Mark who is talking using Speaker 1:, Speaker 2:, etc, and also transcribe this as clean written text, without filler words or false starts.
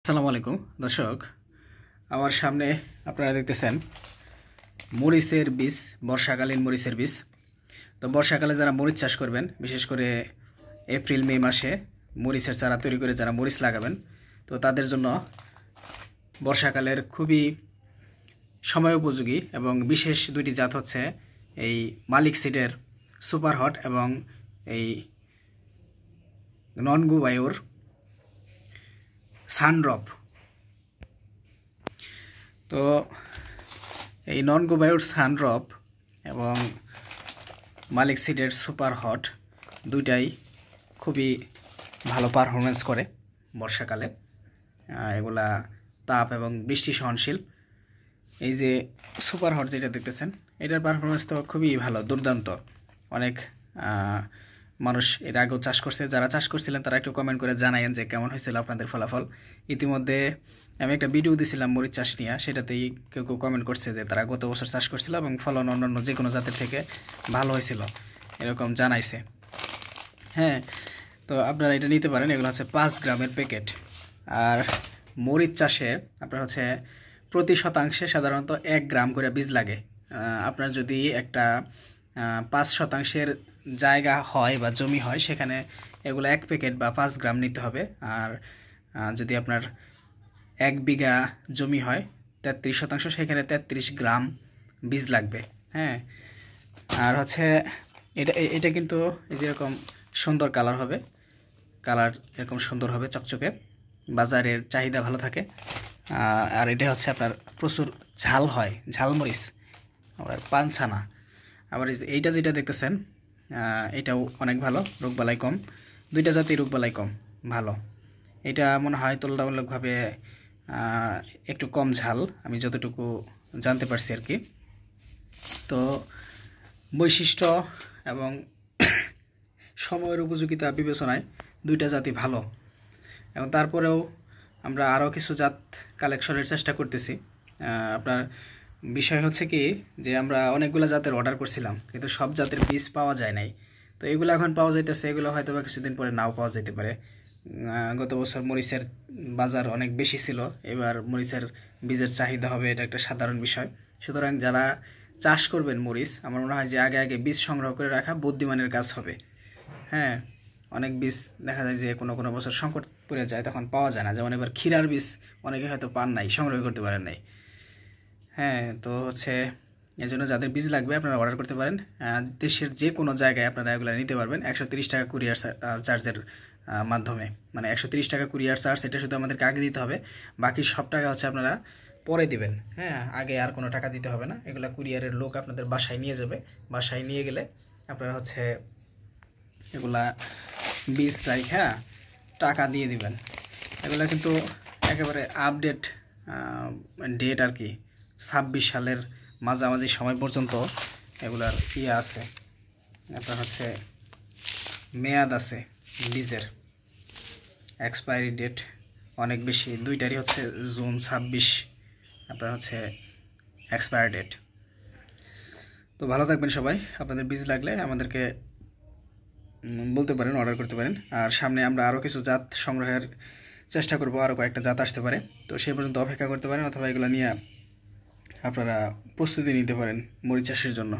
Speaker 1: আসসালামু আলাইকুম দর্শক, আমার সামনে আপনারা দেখতেছেন মরিচের বীজ, বর্ষাকালীন মরিচের বীজ। তো বর্ষাকালে যারা মরিচ চাষ করবেন, বিশেষ করে এপ্রিল মে মাসে মরিচের চারা তৈরি করে যারা মরিচ লাগাবেন, তো তাদের জন্য বর্ষাকালের খুবই সময় উপযোগী এবং বিশেষ দুইটি জাত হচ্ছে এই মালিক সিডের সুপার হট এবং এই ননগু বায়ুর সানড্রপ। তো এই ননগু বায়ুর সানড্রপ এবং মালিক সিডের সুপার হট দুইটাই খুবই ভালো পারফরমেন্স করে বর্ষাকালে। এগুলা তাপ এবং বৃষ্টি সহনশীল। এই যে সুপার হট যেটা দেখতেছেন, এটার পারফরমেন্স তো খুবই ভালো, দুর্দান্ত। অনেক মানুষ এর আগেও চাষ করছে, যারা চাষ করছিলেন তারা একটু কমেন্ট করে জানায়েন যে কেমন হয়েছিল আপনাদের ফলাফল। ইতিমধ্যে আমি একটা ভিডিও দিয়েছিলাম মরিচ চাষ নিয়ে, সেটাতেই কেউ কেউ কমেন্ট করছে যে তারা গত বছর চাষ করছিল এবং ফলন অন্যান্য যে কোনো জাতের থেকে ভালো হয়েছিল, এরকম জানাইছে। হ্যাঁ, তো আপনারা এটা নিতে পারেন। এগুলো হচ্ছে 5 গ্রামের প্যাকেট। আর মরিচ চাষে আপনার হচ্ছে প্রতি শতাংশে সাধারণত 1 গ্রাম করে বীজ লাগে। আপনার যদি একটা 5 শতাংশের জায়গা হয় বা জমি হয়, সেখানে এগুলো 1 প্যাকেট বা 5 গ্রাম নিতে হবে। আর যদি আপনার 1 বিঘা জমি হয় 33 শতাংশ, সেখানে 33 গ্রাম বীজ লাগবে। হ্যাঁ, আর হচ্ছে এটা কিন্তু এই যেরকম সুন্দর কালার হবে, কালার এরকম সুন্দর হবে, চকচকে, বাজারের চাহিদা ভালো থাকে। আর এটা হচ্ছে আপনার প্রচুর ঝাল হয়, ঝালমরিচ, আবার পানছানা। আবার এইটা যেটা দেখতেছেন, এটাও অনেক ভালো, রোগবালাই কম। দুইটা জাতি রোগবালাই কম, ভালো। এটা মনে হয় তুলনামূলকভাবে একটু কম ঝাল, আমি যতটুকু জানতে পারছি আর কি। তো বৈশিষ্ট্য এবং সময়ের উপযোগিতা বিবেচনায় দুইটা জাতি ভালো। এবং তারপরেও আমরা আরও কিছু জাত কালেকশনের চেষ্টা করতেছি। আপনার বিষয় হচ্ছে কি, যে আমরা অনেকগুলো জাতের অর্ডার করছিলাম, কিন্তু সব জাতের বীজ পাওয়া যায় নাই। তো এগুলো এখন পাওয়া যাইতেছে, এগুলো হয়তো বা কিছুদিন পরে নাও পাওয়া যেতে পারে। গত বছর মরিচের বাজার অনেক বেশি ছিল, এবার মরিচের বীজের চাহিদা হবে, এটা একটা সাধারণ বিষয়। সুতরাং যারা চাষ করবেন মরিচ, আমার মনে হয় যে আগে আগে বীজ সংগ্রহ করে রাখা বুদ্ধিমানের কাজ হবে। হ্যাঁ, অনেক বীজ দেখা যায় যে কোনো কোনো বছর সংকট পড়ে যায়, তখন পাওয়া যায় না। যেমন এবার ক্ষীরার বীজ অনেকে হয়তো পান নাই, সংগ্রহ করতে পারেন নাই। হ্যাঁ, তো হচ্ছে এর জন্য যাদের বীজ লাগবে আপনারা অর্ডার করতে পারেন। দেশের যে কোনো জায়গায় আপনারা এগুলো নিতে পারবেন 130 টাকা কুরিয়ার চার্জের মাধ্যমে। মানে 130 টাকা কুরিয়ার চার্জ, এটা শুধু আমাদেরকে আগে দিতে হবে, বাকি সব টাকা হচ্ছে আপনারা পরে দিবেন। হ্যাঁ, আগে আর কোনো টাকা দিতে হবে না। এগুলো কুরিয়ারের লোক আপনাদের বাসায় নিয়ে যাবে। বাসায় নিয়ে গেলে আপনারা হচ্ছে এগুলা বীজ রাইখা টাকা দিয়ে দিবেন। এগুলা কিন্তু একেবারে আপডেট ডেট আর কি, 26 সালের মাঝামাঝি সময় পর্যন্ত এগুলার ইয়ে আছে, আপনার হচ্ছে মেয়াদ আছে বীজের, এক্সপায়ারি ডেট অনেক বেশি। দুইটারই হচ্ছে জুন 26 আপনার হচ্ছে এক্সপায়ার ডেট। তো ভালো থাকবেন সবাই। আপনাদের বীজ লাগলে আমাদেরকে বলতে পারেন, অর্ডার করতে পারেন। আর সামনে আমরা আরও কিছু জাত সংগ্রহের চেষ্টা করব, আরও কয়েকটা জাত আসতে পারে। তো সেই পর্যন্ত অপেক্ষা করতে পারেন, অথবা এগুলো নিয়ে আপনারা প্রস্তুতি নিতে পারেন মরিচ চাষের জন্য।